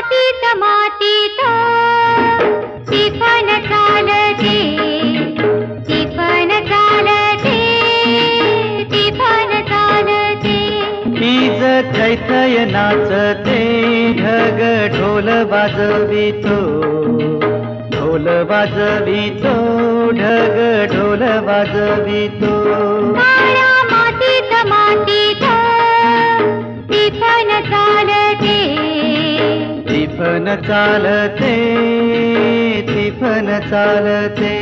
मातीत मातीत टिफन चालते, टिफन चालते, टिफन चालते. वीज थैथय नाचते, ढग ढोल वाजवितो, ढोल वाजवितो, ढग ढोल वाजवितो. काळ्या मातीत मातीत टिफन चालते, टिफन चालते, टिफन चालते.